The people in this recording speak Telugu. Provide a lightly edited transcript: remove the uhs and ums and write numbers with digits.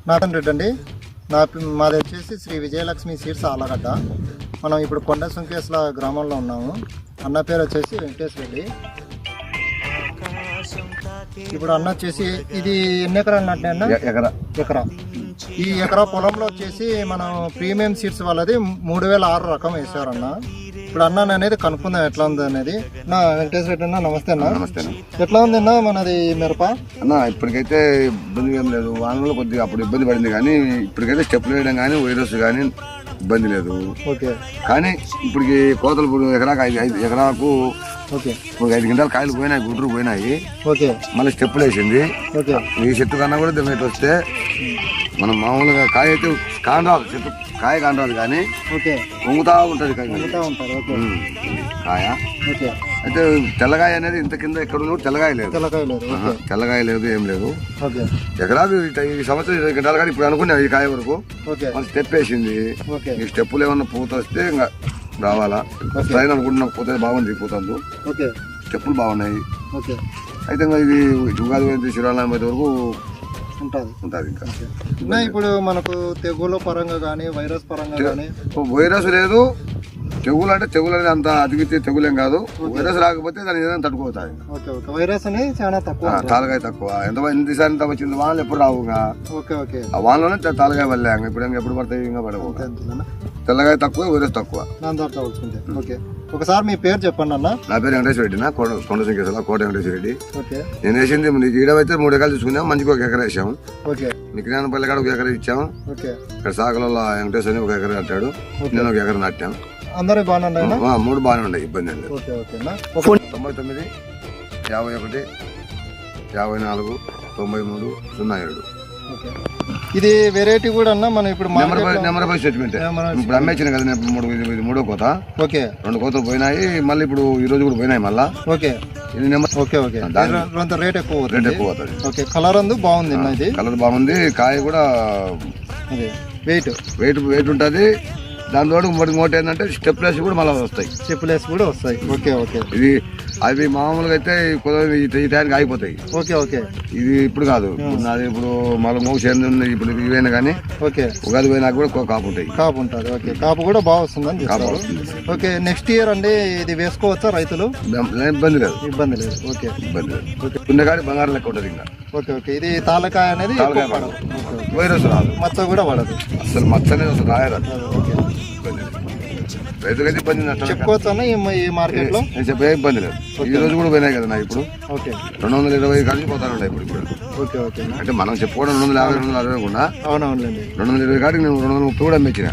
నారాయణ రెడ్డి అండి. మాది వచ్చేసి శ్రీ విజయలక్ష్మి సీడ్స్ ఆలగడ్డ. మనం ఇప్పుడు కొండ సుంకేశ్ల గ్రామంలో ఉన్నాము. అన్న పేరు వచ్చేసి వెంకటేష్ రెడ్డి. ఇప్పుడు అన్న వచ్చేసి ఇది ఎన్ని ఎకరాలు నాటినా? ఎకరా. ఈ ఎకరా పొలంలో వచ్చేసి మనం ప్రీమియం సీడ్స్ వాళ్ళది 3006 రకం వేసారన్న. ఇప్పుడు అన్న అనేది కనుక్కుందాం ఎట్లా ఉంది అనేది. నా వెంకటేష్ రెడ్డి అన్న, నమస్తే అన్న. నమస్తే. ఎట్లా ఉంది అన్న మనది మిరప? అన్న ఇప్పటికైతే ఇబ్బంది ఏం లేదు. వానలో కొద్దిగా అప్పుడు ఇబ్బంది పడింది, కానీ ఇప్పటికైతే స్టెప్లు వేయడం కానీ వైరస్ కానీ ఇబ్బంది లేదు. ఓకే. కానీ ఇప్పటికి కోతలు ఇప్పుడు ఎకరాకు ఓకే 5 గంటలు కాయలు పోయినాయి, గుడ్రు పోయినాయి. ఓకే. మళ్ళీ స్టెప్పులు వేసింది. ఓకే. ఈ చెట్టు కన్నా కూడా దీని వస్తే మనం మామూలుగా కాయ అయితే కాండ్రాదు, చెట్టు కాయ కాండ్రాదు కానీ పొంగుతా ఉంటుంది కాయ. అయితే తెల్లగాయ అనేది ఇంత కింద ఎక్కడ తెల్లగాయ లేదు, తెల్లగాయ లేదు, ఏం లేదు. ఎకరాకు ఈ సంవత్సరం 20 గంటలు కానీ ఇప్పుడు అనుకున్నా ఈ కాయ వరకు మన స్టెప్ వేసింది. ఈ స్టెప్పులు ఏమన్నా పూత వస్తే ఇంకా రావాలా ట్రైన్ అనుకుంటున్నా. పూత బాగుంది, పూతందు స్టెప్పులు బాగున్నాయి. అయితే ఇంకా ఇది ఉగాది శ్రీరామ వరకు ఉంటుంది. ఇంకా ఇప్పుడు మనకు తెగులు పరంగా కానీ వైరస్ పరంగా కానీ వైరస్ లేదు. తెగులు అంటే తెగులు అనేది అంత అతికితే తెగులేం కాదు. వైరస్ రాకపోతే దాని ఏదైనా తట్టుకోతాయి. వైరస్ అనేది చాలా తక్కువ, తాలకాయ తక్కువ. ఎంత వచ్చింది వానలు ఎప్పుడు రావు. ఆ వానలోనే తాలకాయ వల్లే. ఇప్పుడు ఎప్పుడు పడతాయి ఇంకా పడకపోతే. తెల్లగాయ తక్కువ, వైరస్ తక్కువ. ఒకసారి మీ పేరు చెప్పండి అన్న. నా పేరు వెంకటేశ్వర రెడ్డి. కొండ సింకేశ్వర కోట వెంకటేశ్వర రెడ్డి. నేను వేసింది నీకు ఈడవైతే 3 ఎకరాలు చూసుకున్నాం. మంచిగా 1 ఎకరా వేసాము. నికినానపల్లి కాడ 1 ఎకరా ఇచ్చాము. ఇక్కడ సాగలలో వెంకటేశ్వర 1 ఎకరా కట్టాడు. నేను 1 ఎకరా నాటాము. అందరూ బాగున్నాయి, 3 బాగానే ఉన్నాయి, ఇబ్బంది లేదు. 99 51 54 93 07. ఇది వెరైటీ కూడా అన్న. మనం ఇప్పుడు నెంబర్ బై స్టేట్మెంట్ ఇప్పుడు అమ్మేచ్చిన కదా. 3వ కోత. 2 కోతలు పోయినాయి. మళ్ళీ ఇప్పుడు ఈ రోజు కూడా పోయినాయి మళ్ళా. ఇది నెంబర్ రేట్ ఎక్కువ అవుతుంది. కలర్ అందు బాగుంది, ఇది కలర్ బాగుంది. కాయ కూడా వెయిట్ ఉంటుంది. దాని తోడు ఇంకోటి ఏంటంటే స్టెప్లెస్ కూడా మళ్ళీ వస్తాయి. ఇది అవి మామూలుగా అయితే ఈ టైంకి ఆగిపోతాయి. ఇది ఇప్పుడు కాదు. నాది ఇప్పుడు మళ్ళీ మోసేంది ఉంది. ఇప్పుడు ఇవైనా కానీ ఉగాది పోయినా కూడా కాపు ఉంటాయి. కాపు కూడా బాగా వస్తుందని. ఓకే. నెక్స్ట్ ఇయర్ అండి ఇది వేసుకోవచ్చా రైతులు? ఇబ్బంది లేదు. ఇబ్బంది లేదు. పుణ్యకాడి బంగారం లెక్క ఉంటుంది. ఇంకా ఇది తాలకాయ అనేది వైరస్ రాదు, మచ్చ కూడా పడదు. అసలు మచ్చ అనేది అసలు రాయరాదు. రైతులైతే ఇబ్బంది చెప్పుకోవచ్చు అన్న. ఈ మార్కెట్ లో చెప్పే ఇబ్బంది లేదు. ఈ రోజు కూడా పోయినాయి కదా ఇప్పుడు. 220 కాడికి పోతానుంటాయి ఇప్పుడు. అంటే మనం చెప్పుకోవడం 250 260 కూడా 220 కాడికి నేను 230 కూడా అమ్మించిన.